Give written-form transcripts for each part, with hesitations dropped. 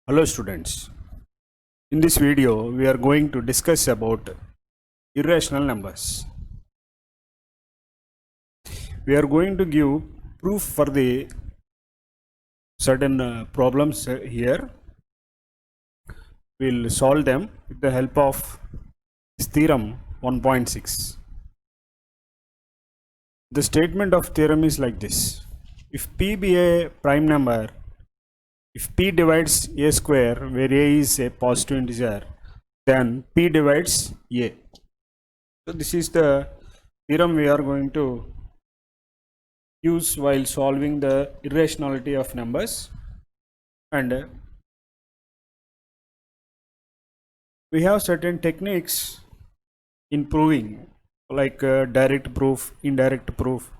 Hello students, in this video we are going to discuss about irrational numbers. We are going to give proof for the certain problems here. We'll solve them with the help of this theorem 1.6. The statement of theorem is like this: if p be a prime number, if p divides a square where a is a positive integer, then p divides a. So this is the theorem we are going to use while solving the irrationality of numbers, and we have certain techniques in proving, like direct proof, indirect proof,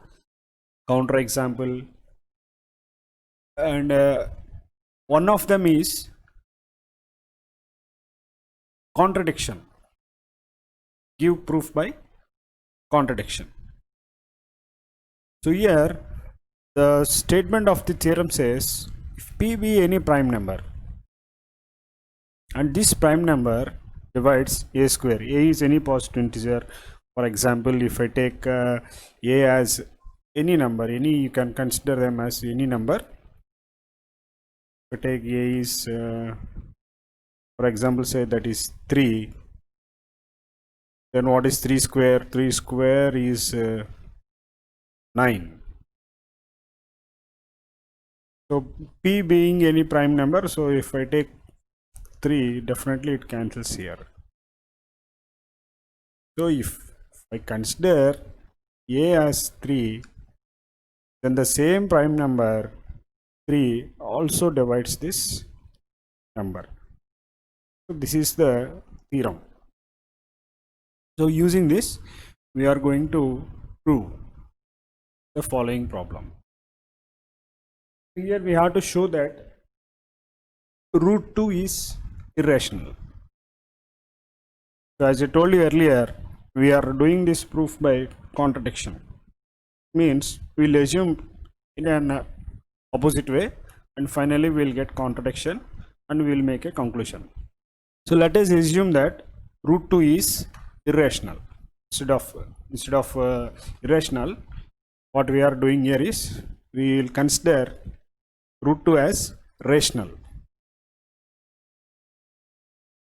counter example, and one of them is contradiction. Give proof by contradiction. So here the statement of the theorem says, if p be any prime number and this prime number divides a square, a is any positive integer. For example, if I take a as any number, you can consider them as any number. If I take a is for example, say that is 3, then what is 3 square? 3 square is 9. So p being any prime number, so if I take 3, definitely it cancels here. So if I consider a as 3, then the same prime number 3 also divides this number. So this is the theorem. So using this, we are going to prove the following problem. Here we have to show that root 2 is irrational. So as I told you earlier, we are doing this proof by contradiction. Means we'll assume in an opposite way, and finally we'll get contradiction and we'll make a conclusion. So let us assume that root 2 is irrational. Instead of irrational, what we are doing here is we will consider root 2 as rational.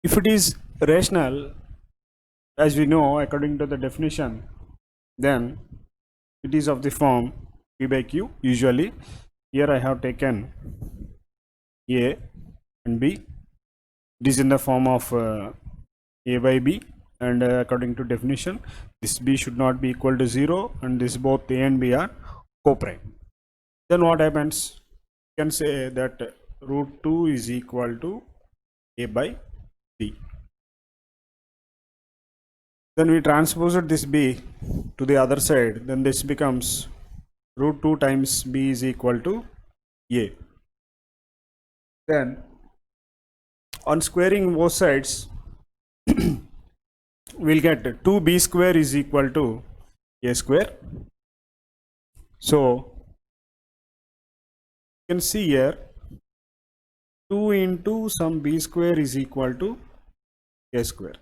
If it is rational, as we know according to the definition, then it is of the form p by q. Usually here I have taken a and b. It is in the form of a by b, and according to definition, this b should not be equal to 0, and this both a and b are co-prime. Then what happens? You can say that root 2 is equal to a by b. Then we transposed this b to the other side, then this becomes root 2 times b is equal to a. Then on squaring both sides, we'll get 2b square is equal to a square. So you can see here 2 into some b square is equal to a square.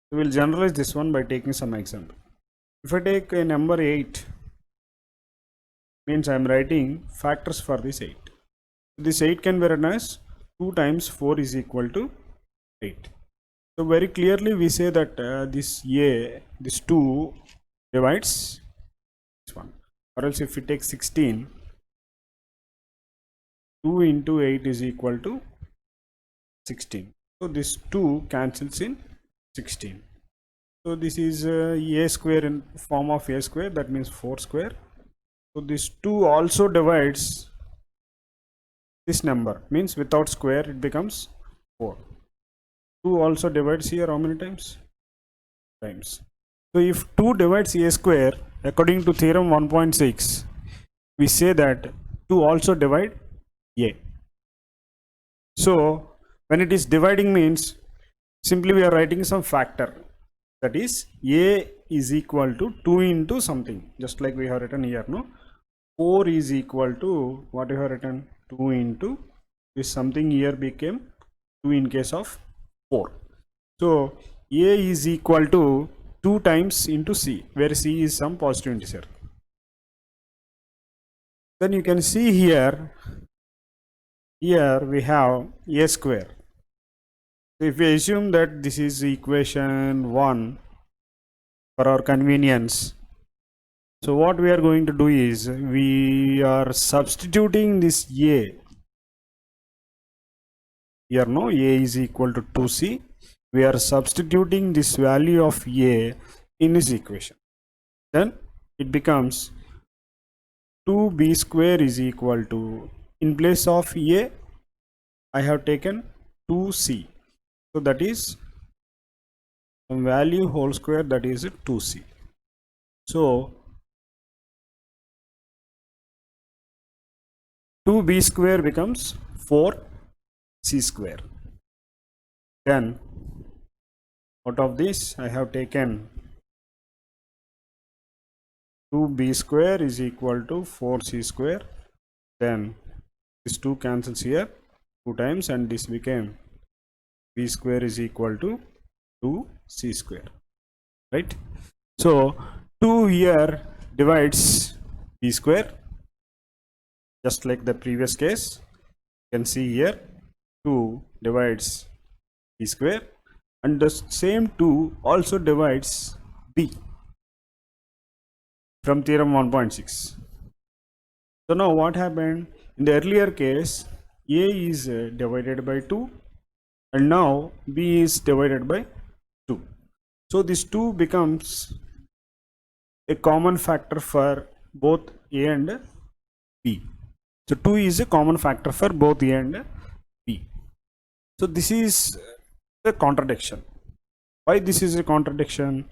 So we'll generalize this one by taking some example. If I take a number 8, means I am writing factors for this 8. This 8 can be written as 2 times 4 is equal to 8. So very clearly we say that this 2 divides this one. Or else if we take 16, 2 into 8 is equal to 16. So this 2 cancels in 16. So this is a square in form of a square, that means 4 square. So this 2 also divides this number, means without square it becomes 4. 2 also divides here how many times? Times. So if 2 divides a square, according to theorem 1.6, we say that 2 also divide a. So when it is dividing, means simply we are writing some factor, that is a is equal to 2 into something, just like we have written here, no? 4 is equal to what you have written, 2 into This something here became 2 in case of 4. So A is equal to 2 times into C, where C is some positive integer. Then you can see here we have A square. So if we assume that this is equation 1 for our convenience, so what we are going to do is we are substituting this A here. No, A is equal to 2C. We are substituting this value of A in this equation. Then it becomes 2B square is equal to, in place of A I have taken 2C. So that is some value whole square, that is 2C. So 2B square becomes 4C square. Then out of this I have taken 2B square is equal to 4C square. Then this 2 cancels here 2 times, and this became B square is equal to 2C square, right? So 2 here divides B square, just like the previous case. You can see here 2 divides B square, and the same 2 also divides B from theorem 1.6. So now what happened? In the earlier case, A is divided by 2, and now B is divided by 2. So this 2 becomes a common factor for both A and B. So 2 is a common factor for both A and B. So this is a contradiction. Why this is a contradiction?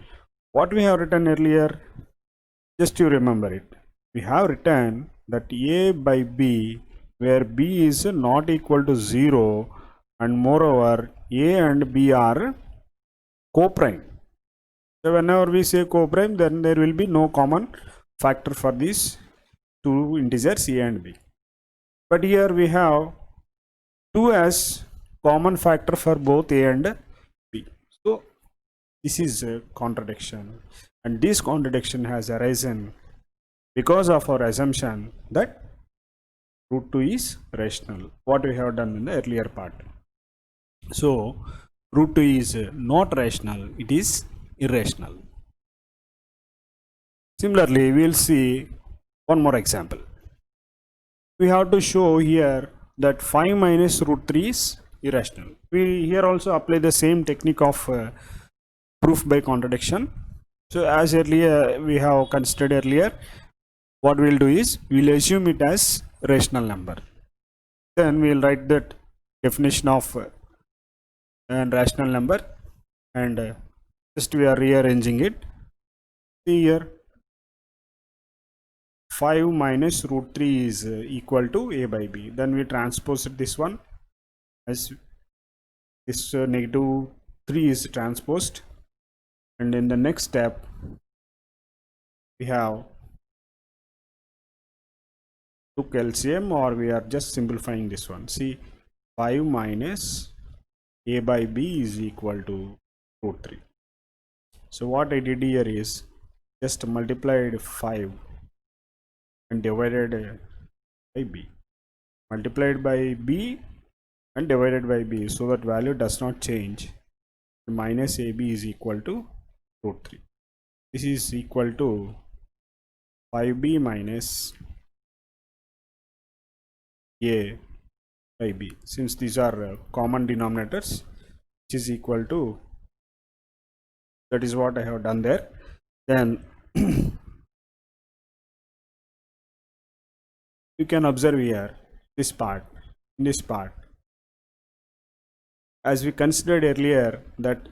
What we have written earlier, just you remember it. We have written that A by B, where B is not equal to 0, and moreover A and B are co-prime. So whenever we say co-prime, then there will be no common factor for these two integers A and B. But here we have 2 as common factor for both A and B. So this is a contradiction, and this contradiction has arisen because of our assumption that root 2 is rational, what we have done in the earlier part. So root 2 is not rational, it is irrational. Similarly, we will see one more example. We have to show here that 5 minus root 3 is irrational. We here also apply the same technique of proof by contradiction. So as earlier we have considered earlier, what we will do is we will assume it as rational number. Then we will write that definition of a rational number, and just we are rearranging it. See here, 5 minus root 3 is equal to A by B. Then we transpose this one as this negative 3 is transposed, and in the next step we have took LCM, or we are just simplifying this one. See, 5 minus A by B is equal to root 3. So what I did here is just multiplied 5 and divided by B, multiplied by B and divided by B, so that value does not change. Minus AB is equal to root 3. This is equal to 5B minus A by B, since these are common denominators, which is equal to, that is what I have done there. Then you can observe here this part, in this part, as we considered earlier that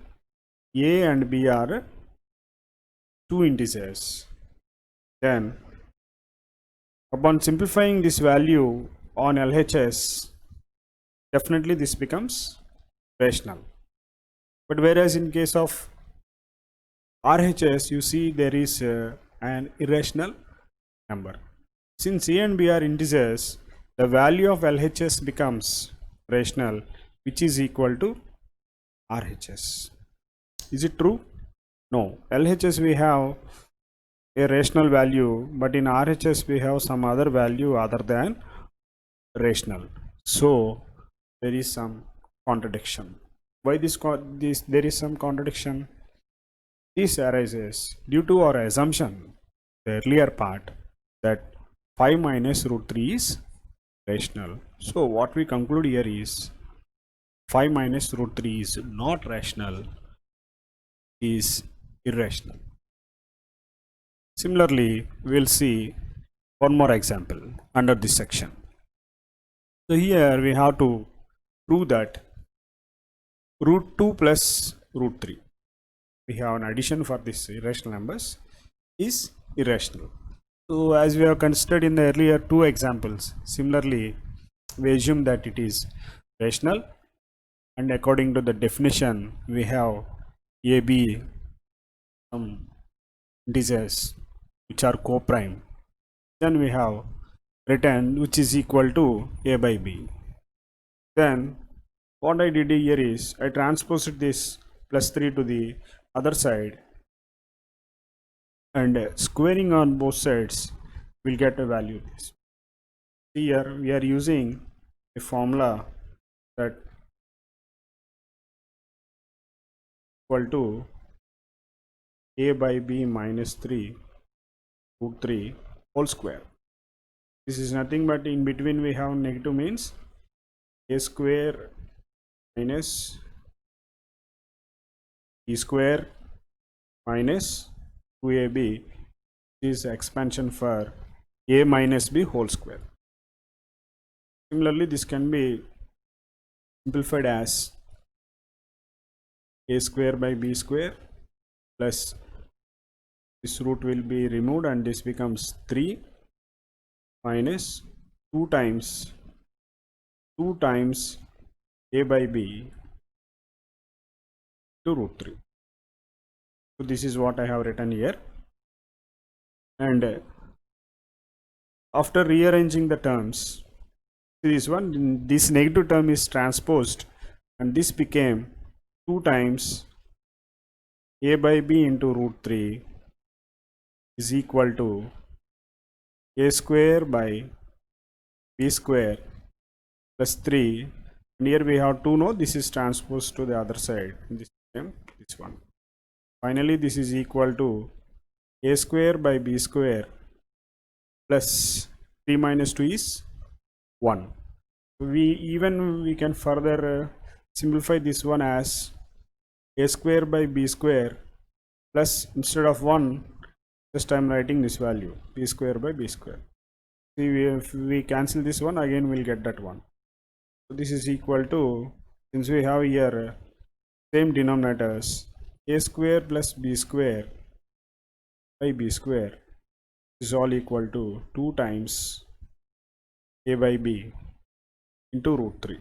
A and B are two integers. Then upon simplifying this value on LHS, definitely this becomes rational. But whereas in case of RHS, you see there is an irrational number. Since A and B are integers, the value of LHS becomes rational, which is equal to RHS. Is it true? No. LHS we have a rational value, but in RHS we have some other value other than rational. So there is some contradiction. Why this there is some contradiction? This arises due to our assumption, the earlier part, that 5 minus root 3 is rational. So what we conclude here is 5 minus root 3 is not rational, is irrational. Similarly, we'll see one more example under this section. So here we have to prove that root 2 plus root 3, we have an addition for this irrational numbers, is irrational. So as we have considered in the earlier two examples, similarly we assume that it is rational, and according to the definition we have a, b, some integers which are co-prime. Then we have written which is equal to a by b. Then what I did here is I transposed this plus 3 to the other side, and squaring on both sides will get a value this. Here we are using a formula that equal to a by b minus 3 root 3 whole square. This is nothing but in between we have negative, means a square minus b square minus 2ab is expansion for a minus b whole square. Similarly, this can be simplified as a square by b square plus this root will be removed and this becomes 3 minus 2 times a by b to root 3. So this is what I have written here, and after rearranging the terms, this negative term is transposed and this became 2 times a by b into root 3 is equal to a square by b square plus 3, and here we have to know this is transposed to the other side, this one. Finally this is equal to a square by b square plus 3 minus 2 is 1. We can further simplify this one as a square by b square plus, instead of 1, just I am writing this value, b square by b square. See, if we cancel this one, again we'll get that one. So this is equal to, since we have here same denominators, a square plus b square by b square is all equal to 2 times a by b into root 3.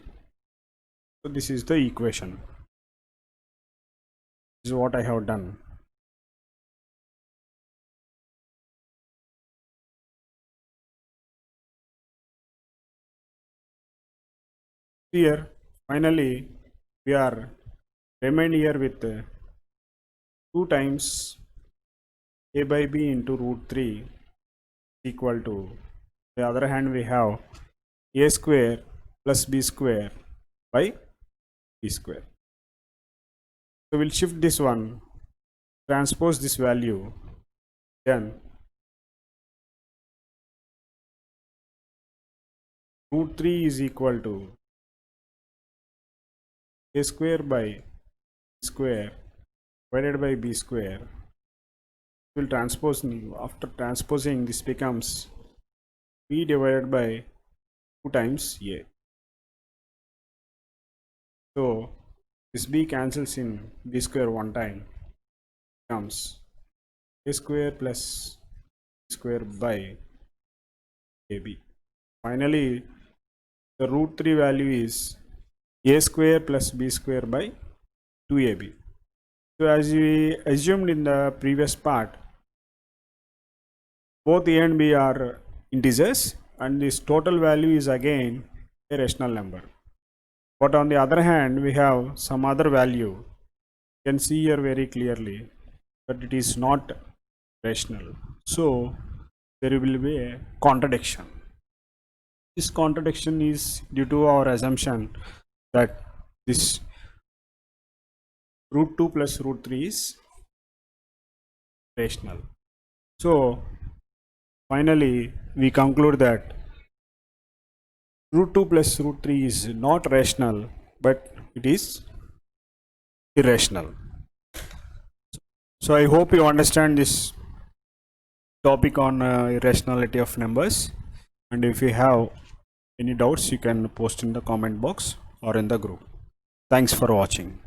So this is the equation. This is what I have done. Here finally we are remain here with 2 times a by b into root 3 equal to, the other hand we have a square plus b square by b square. So we'll shift this one, transpose this value, then root 3 is equal to a square by b square divided by b square. Will transpose, after transposing this becomes b divided by 2 times a. So this b cancels in b square one time, becomes a square plus b square by ab. Finally the root 3 value is a square plus b square by 2ab. So as we assumed in the previous part, both a and b are integers and this total value is again a rational number. But on the other hand, we have some other value. You can see here very clearly that it is not rational. So there will be a contradiction. This contradiction is due to our assumption that this root 2 plus root 3 is rational. So finally we conclude that root 2 plus root 3 is not rational, but it is irrational. So I hope you understand this topic on irrationality of numbers, and if you have any doubts you can post in the comment box or in the group. Thanks for watching.